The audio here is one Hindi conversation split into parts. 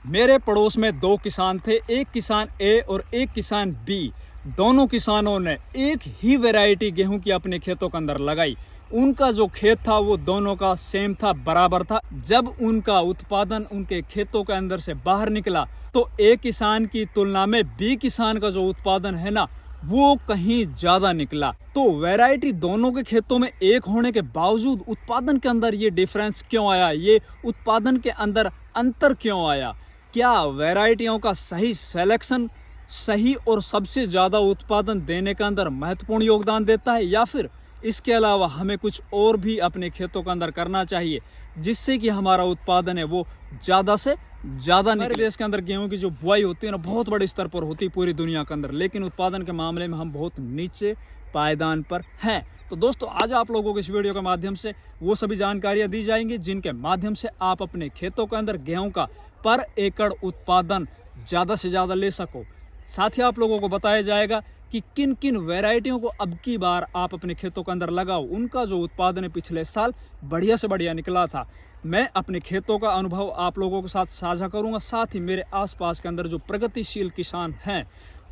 मेरे पड़ोस में दो किसान थे, एक किसान ए और एक किसान बी। दोनों किसानों ने एक ही वैरायटी गेहूं की अपने खेतों के अंदर लगाई। उनका जो खेत था वो दोनों का सेम था, बराबर था। जब उनका उत्पादन उनके खेतों के अंदर से बाहर निकला तो ए किसान की तुलना में बी किसान का जो उत्पादन है ना, वो कहीं ज्यादा निकला। तो वैरायटी दोनों के खेतों में एक होने के बावजूद उत्पादन के अंदर ये डिफरेंस क्यों आया, ये उत्पादन के अंदर अंतर क्यों आया? क्या वैरायटियों का सही सिलेक्शन सही और सबसे ज़्यादा उत्पादन देने के अंदर महत्वपूर्ण योगदान देता है, या फिर इसके अलावा हमें कुछ और भी अपने खेतों के अंदर करना चाहिए जिससे कि हमारा उत्पादन है वो ज़्यादा से ज़्यादा निकले? हमारे देश के अंदर गेहूं की जो बुआई होती है ना, बहुत बड़े स्तर पर होती है पूरी दुनिया के अंदर, लेकिन उत्पादन के मामले में हम बहुत नीचे पायदान पर हैं। तो दोस्तों, आज आप लोगों को इस वीडियो के माध्यम से वो सभी जानकारियां दी जाएंगी जिनके माध्यम से आप अपने खेतों के अंदर गेहूं का पर एकड़ उत्पादन ज़्यादा से ज़्यादा ले सको। साथ ही आप लोगों को बताया जाएगा कि किन किन वैरायटियों को अब की बार आप अपने खेतों के अंदर लगाओ। उनका जो उत्पादन है पिछले साल बढ़िया से बढ़िया निकला था। मैं अपने खेतों का अनुभव आप लोगों के साथ साझा करूंगा। साथ ही मेरे आसपास के अंदर जो प्रगतिशील किसान हैं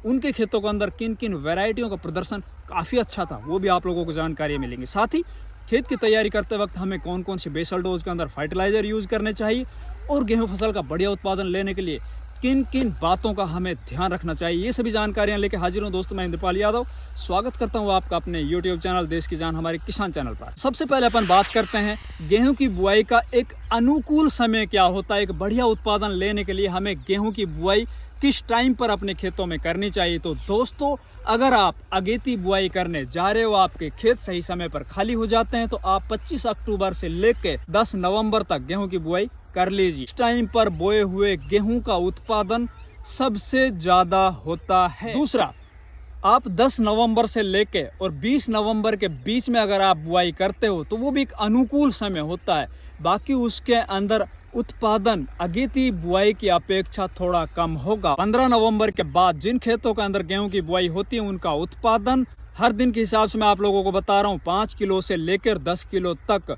उनके खेतों के अंदर किन किन वैरायटियों का प्रदर्शन काफ़ी अच्छा था वो भी आप लोगों को जानकारी मिलेंगी। साथ ही खेत की तैयारी करते वक्त हमें कौन कौन से बेसल डोज के अंदर फर्टिलाइजर यूज़ करने चाहिए और गेहूं फसल का बढ़िया उत्पादन लेने के लिए किन किन बातों का हमें ध्यान रखना चाहिए, ये सभी जानकारियां लेकर हाजिर हूं। दोस्तों, मैं इंद्रपाल यादव स्वागत करता हूं आपका अपने YouTube चैनल देश की जान हमारे किसान चैनल पर। सबसे पहले अपन बात करते हैं गेहूं की बुआई का एक अनुकूल समय क्या होता है। एक बढ़िया उत्पादन लेने के लिए हमें गेहूं की बुआई किस टाइम पर अपने खेतों में करनी चाहिए। तो दोस्तों, अगर आप अगेती बुआई करने जा रहे हो, आपके खेत सही समय पर खाली हो जाते हैं, तो आप 25 अक्टूबर से लेकर 10 नवंबर तक गेहूं की बुआई कर लीजिए। इस टाइम पर बोए हुए गेहूं का उत्पादन सबसे ज्यादा होता है। दूसरा, आप 10 नवंबर से लेके और 20 नवंबर के बीच में अगर आप बुआई करते हो तो वो भी एक अनुकूल समय होता है। बाकी उसके अंदर उत्पादन अगेती बुआई की अपेक्षा थोड़ा कम होगा। 15 नवंबर के बाद जिन खेतों के अंदर गेहूं की बुआई होती है उनका उत्पादन हर दिन के हिसाब से मैं आप लोगों को बता रहा हूँ 5 किलो से लेकर 10 किलो तक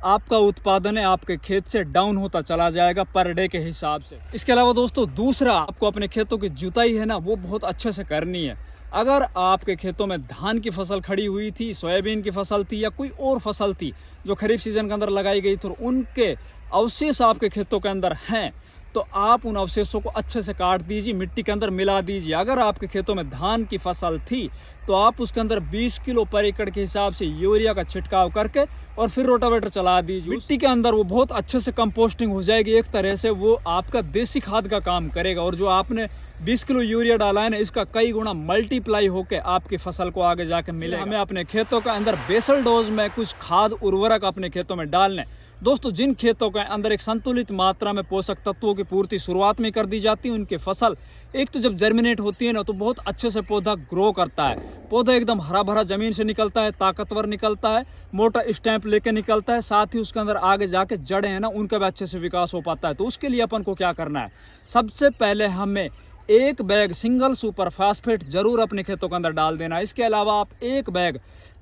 आपका उत्पादन है आपके खेत से डाउन होता चला जाएगा पर डे के हिसाब से। इसके अलावा दोस्तों, दूसरा, आपको अपने खेतों की जुताई है ना वो बहुत अच्छे से करनी है। अगर आपके खेतों में धान की फसल खड़ी हुई थी, सोयाबीन की फसल थी या कोई और फसल थी जो खरीफ सीजन के अंदर लगाई गई थी, उनके अवशेष आपके खेतों के अंदर हैं, तो आप उन अवशेषों को अच्छे से काट दीजिए, मिट्टी के अंदर मिला दीजिए। अगर आपके खेतों में धान की फसल थी तो आप उसके अंदर 20 किलो पर एकड़ के हिसाब से यूरिया का छिड़काव करके और फिर रोटावेटर चला दीजिए। मिट्टी के अंदर वो बहुत अच्छे से कंपोस्टिंग हो जाएगी। एक तरह से वो आपका देसी खाद का काम करेगा और जो आपने 20 किलो यूरिया डाला है ना, इसका कई गुना मल्टीप्लाई होकर आपकी फसल को आगे जाके मिलेगा। हमें अपने खेतों के अंदर बेसल डोज में कुछ खाद उर्वरक अपने खेतों में डालने। दोस्तों, जिन खेतों के अंदर एक संतुलित मात्रा में पोषक तत्वों की पूर्ति शुरुआत में कर दी जाती है, उनकी फसल एक तो जब जर्मिनेट होती है ना तो बहुत अच्छे से पौधा ग्रो करता है। पौधा एकदम हरा भरा जमीन से निकलता है, ताकतवर निकलता है, मोटा स्टैंप लेके निकलता है। साथ ही उसके अंदर आगे जाके जड़ें हैं ना, उनका भी अच्छे से विकास हो पाता है। तो उसके लिए अपन को क्या करना है, सबसे पहले हमें एक बैग सिंगल सुपर फास्फेट जरूर अपने खेतों के अंदर डाल देना है। इसके अलावा आप एक bag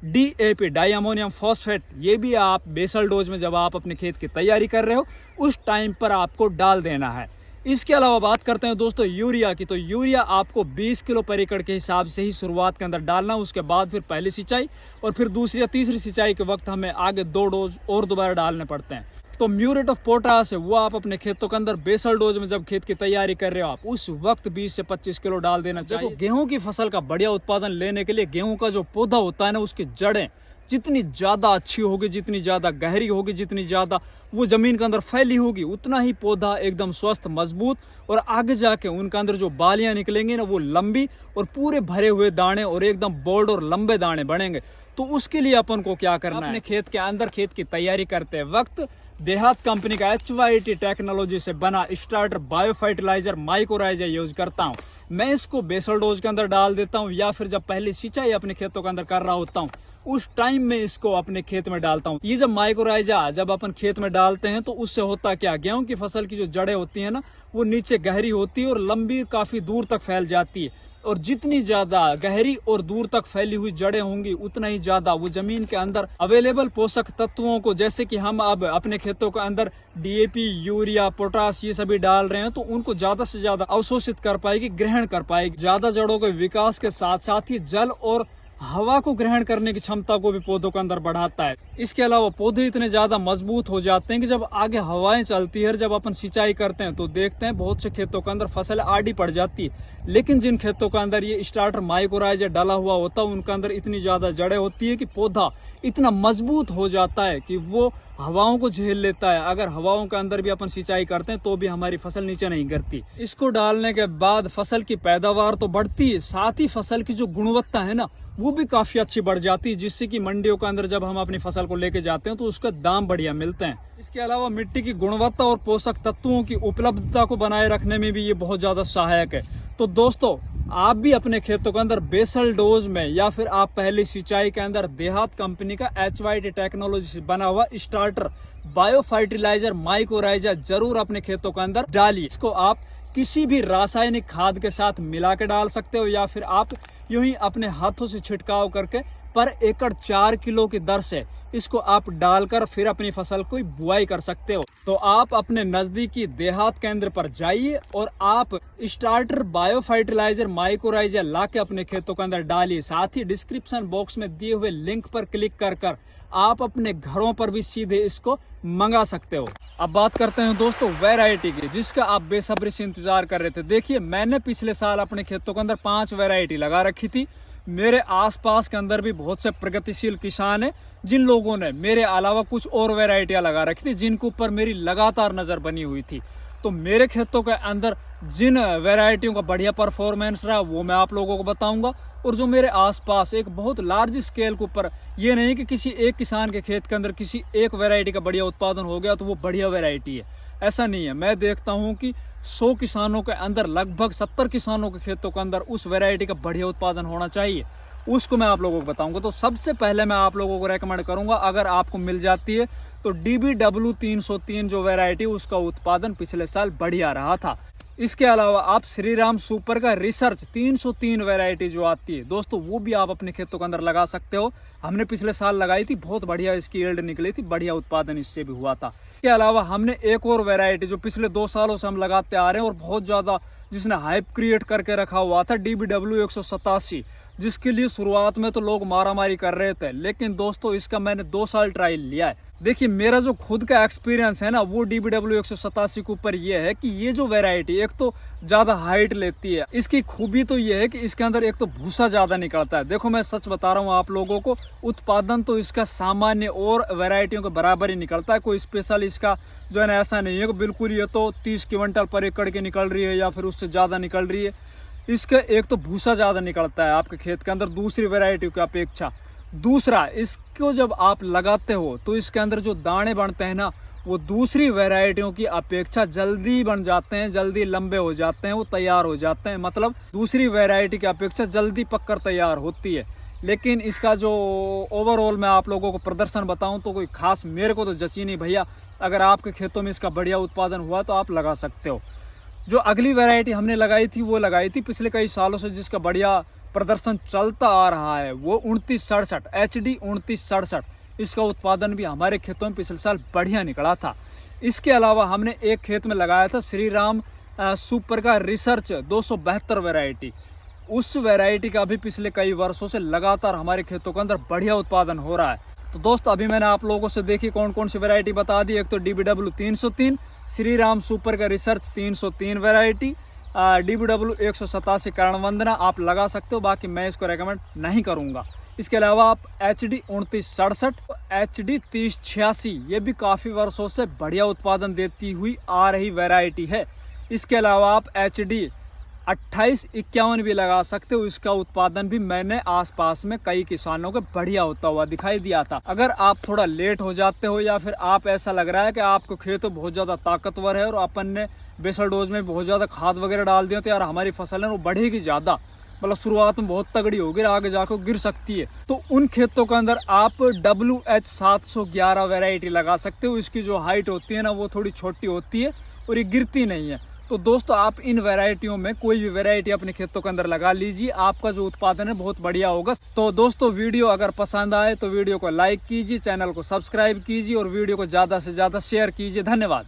DAP di ammonium phosphate, ये भी आप बेसल डोज में जब आप अपने खेत की तैयारी कर रहे हो उस टाइम पर आपको डाल देना है। इसके अलावा बात करते हैं दोस्तों यूरिया की। तो यूरिया आपको 20 किलो पर एकड़ के हिसाब से ही शुरुआत के अंदर डालना। उसके बाद फिर पहली सिंचाई और फिर दूसरी या तीसरी सिंचाई के वक्त हमें आगे 2 डोज और दोबारा डालने पड़ते हैं। तो म्यूरेट ऑफ पोटाश है वो आप अपने खेतों के अंदर बेसल डोज में जब खेत की तैयारी कर रहे हो आप उस वक्त 20 से 25 किलो डाल देना चाहिए। गेहूं की फसल का बढ़िया उत्पादन लेने के लिए गेहूं का जो पौधा होता है ना, उसकी जड़ें जितनी ज्यादा अच्छी होगी, जितनी ज्यादा गहरी होगी, जितनी ज्यादा वो जमीन के अंदर फैली होगी, उतना ही पौधा एकदम स्वस्थ, मजबूत और आगे जाके उनके अंदर जो बालियां निकलेंगी ना वो लंबी और पूरे भरे हुए दाने और एकदम बोल्ड और लंबे दाने बनेंगे। तो उसके लिए अपन को क्या करना है, अपने खेत के अंदर खेत की तैयारी करते वक्त देहात कंपनी का HYT टेक्नोलॉजी से बना starter bio fertiliser mycorrhiza use करता हूँ। मैं इसको बेसल डोज के अंदर डाल देता हूँ या फिर जब पहली सिंचाई अपने खेतों के अंदर कर रहा होता हूँ उस टाइम में इसको अपने खेत में डालता हूँ। ये जब माइक्रोराइजा जब अपन खेत में डालते हैं तो उससे होता क्या, गेहूं की फसल की जो जड़ें होती है ना वो नीचे गहरी होती है और लंबी काफी दूर तक फैल जाती है। और जितनी ज्यादा गहरी और दूर तक फैली हुई जड़ें होंगी उतना ही ज्यादा वो जमीन के अंदर अवेलेबल पोषक तत्वों को, जैसे कि हम अब अपने खेतों के अंदर DAP, यूरिया, पोटास ये सभी डाल रहे हैं, तो उनको ज्यादा से ज्यादा अवशोषित कर पाएगी, ग्रहण कर पाएगी। ज्यादा जड़ों के विकास के साथ साथ ही जल और हवा को ग्रहण करने की क्षमता को भी पौधों के अंदर बढ़ाता है। इसके अलावा पौधे इतने ज्यादा मजबूत हो जाते हैं कि जब आगे हवाएं चलती है, जब अपन सिंचाई करते हैं तो देखते हैं बहुत से खेतों के अंदर फसल आड़ी पड़ जाती है। लेकिन जिन खेतों के अंदर ये स्टार्टर माइकोराइजा डाला हुआ होता है उनके अंदर इतनी ज्यादा जड़ें होती है कि पौधा इतना मजबूत हो जाता है कि वो हवाओं को झेल लेता है। अगर हवाओं के अंदर भी अपन सिंचाई करते हैं तो भी हमारी फसल नीचे नहीं गिरती। इसको डालने के बाद फसल की पैदावार तो बढ़ती है, साथ ही फसल की जो गुणवत्ता है ना वो भी काफी अच्छी बढ़ जाती है, जिससे कि मंडियों के अंदर जब हम अपनी फसल को लेके जाते हैं तो उसका दाम बढ़िया मिलते हैं। इसके अलावा मिट्टी की गुणवत्ता और पोषक तत्वों की उपलब्धता को बनाए रखने में भी ये बहुत ज्यादा सहायक है। तो दोस्तों, आप भी अपने खेतों के अंदर बेसल डोज में या फिर आप पहली सिंचाई के अंदर देहात कंपनी का HYT टेक्नोलॉजी से बना हुआ स्टार्टर बायो फर्टिलाइजर माइकोराइजा जरूर अपने खेतों के अंदर डालिए। इसको आप किसी भी रासायनिक खाद के साथ मिला के डाल सकते हो या फिर आप यूं ही अपने हाथों से छिड़काव करके पर एकड़ 4 किलो की दर से इसको आप डालकर फिर अपनी फसल को बुआई कर सकते हो। तो आप अपने नजदीकी देहात केंद्र पर जाइए और आप स्टार्टर बायो फर्टिलाइजर माइकोराइजा ला के अपने खेतों के अंदर डालिए। साथ ही डिस्क्रिप्शन बॉक्स में दिए हुए लिंक पर क्लिक कर आप अपने घरों पर भी सीधे इसको मंगा सकते हो। अब बात करते हैं दोस्तों वैरायटी की, जिसका आप बेसब्री से इंतजार कर रहे थे। देखिए, मैंने पिछले साल अपने खेतों के अंदर 5 वैरायटी लगा रखी थी। मेरे आसपास के अंदर भी बहुत से प्रगतिशील किसान हैं जिन लोगों ने मेरे अलावा कुछ और वैरायटियां लगा रखी थी जिनके ऊपर मेरी लगातार नजर बनी हुई थी। तो मेरे खेतों के अंदर जिन वैरायटियों का बढ़िया परफॉर्मेंस रहा वो मैं आप लोगों को बताऊंगा। और जो मेरे आसपास एक बहुत लार्ज स्केल के ऊपर, ये नहीं कि किसी एक किसान के खेत के अंदर किसी एक वैरायटी का बढ़िया उत्पादन हो गया तो वो बढ़िया वैरायटी है, ऐसा नहीं है। मैं देखता हूं कि 100 किसानों के अंदर लगभग 70 किसानों के खेतों के अंदर उस वैरायटी का बढ़िया उत्पादन होना चाहिए, उसको मैं आप लोगों को बताऊंगा। तो सबसे पहले मैं आप लोगों को रेकमेंड करूंगा, अगर आपको मिल जाती है तो DBW 303 जो वैरायटी उसका उत्पादन पिछले साल बढ़िया रहा था। इसके अलावा आप श्रीराम सुपर का रिसर्च 303 वैरायटी जो आती है दोस्तों, वो भी आप अपने खेतों के अंदर लगा सकते हो। हमने पिछले साल लगाई थी, बहुत बढ़िया इसकी यील्ड निकली थी, बढ़िया उत्पादन इससे भी हुआ था। इसके अलावा हमने एक और वैरायटी जो पिछले 2 सालों से हम लगाते आ रहे हैं और बहुत ज्यादा जिसने हाइप क्रिएट करके रखा हुआ था, DBW 187, जिसके लिए शुरुआत में तो लोग मारामारी कर रहे थे, लेकिन दोस्तों इसका मैंने 2 साल ट्रायल लिया है। देखिए, मेरा जो खुद का एक्सपीरियंस है ना वो DBW 187 के ऊपर ये है कि ये जो वैरायटी एक तो ज्यादा हाइट लेती है। इसकी खूबी तो ये है कि इसके अंदर एक तो भूसा ज्यादा निकलता है। देखो, मैं सच बता रहा हूँ आप लोगों को, उत्पादन तो इसका सामान्य और वैरायटियों के बराबर ही निकलता है। कोई स्पेशल इसका जो है ना ऐसा नहीं है कि बिल्कुल ये तो 30 क्विंटल पर एकड़ की निकल रही है या फिर उससे ज्यादा निकल रही है। इसका एक तो भूसा ज्यादा निकलता है आपके खेत के अंदर दूसरी वैरायटी की अपेक्षा। दूसरा, इसको जब आप लगाते हो तो इसके अंदर जो दाने बनते हैं ना वो दूसरी वैरायटियों की अपेक्षा जल्दी बन जाते हैं, जल्दी लंबे हो जाते हैं, वो तैयार हो जाते हैं। मतलब दूसरी वैरायटी की अपेक्षा जल्दी पककर तैयार होती है। लेकिन इसका जो ओवरऑल मैं आप लोगों को प्रदर्शन बताऊं तो कोई खास मेरे को तो जची नहीं भैया। अगर आपके खेतों में इसका बढ़िया उत्पादन हुआ तो आप लगा सकते हो। जो अगली वैरायटी हमने लगाई थी वो लगाई थी पिछले कई सालों से, जिसका बढ़िया प्रदर्शन चलता आ रहा है, वो 2967 HD 2967। इसका उत्पादन भी हमारे खेतों में पिछले साल बढ़िया निकला था। इसके अलावा हमने एक खेत में लगाया था श्रीराम सुपर का रिसर्च 272 वैरायटी। उस वैरायटी का भी पिछले कई वर्षों से लगातार हमारे खेतों के अंदर बढ़िया उत्पादन हो रहा है। तो दोस्तों, अभी मैंने आप लोगों से देखी कौन कौन सी वैरायटी बता दी। एक तो DBW 303, श्रीराम सुपर का रिसर्च 303 वैरायटी, DBW 187 कर्णवंदना आप लगा सकते हो, बाकी मैं इसको रेकमेंड नहीं करूंगा। इसके अलावा आप HD 2967, HD 3086, ये भी काफी वर्षों से बढ़िया उत्पादन देती हुई आ रही वैरायटी है। इसके अलावा आप HD 2851 भी लगा सकते हो। इसका उत्पादन भी मैंने आसपास में कई किसानों के बढ़िया होता हुआ दिखाई दिया था। अगर आप थोड़ा लेट हो जाते हो या फिर आप ऐसा लग रहा है कि आपको खेत बहुत ज्यादा ताकतवर है और अपन ने बेसल डोज में बहुत ज्यादा खाद वगैरह डाल दिया तो यार हमारी फसल है वो बढ़ेगी ज्यादा, मतलब शुरुआत में बहुत तगड़ी होगी, आगे जाकर गिर सकती है, तो उन खेतों के अंदर आप WH 711 वैरायटी लगा सकते हो। इसकी जो हाइट होती है ना वो थोड़ी छोटी होती है और ये गिरती नहीं है। तो दोस्तों आप इन वैरायटियों में कोई भी वैरायटी अपने खेतों के अंदर लगा लीजिए, आपका जो उत्पादन है बहुत बढ़िया होगा। तो दोस्तों वीडियो अगर पसंद आए तो वीडियो को लाइक कीजिए, चैनल को सब्सक्राइब कीजिए और वीडियो को ज़्यादा से ज़्यादा शेयर कीजिए। धन्यवाद।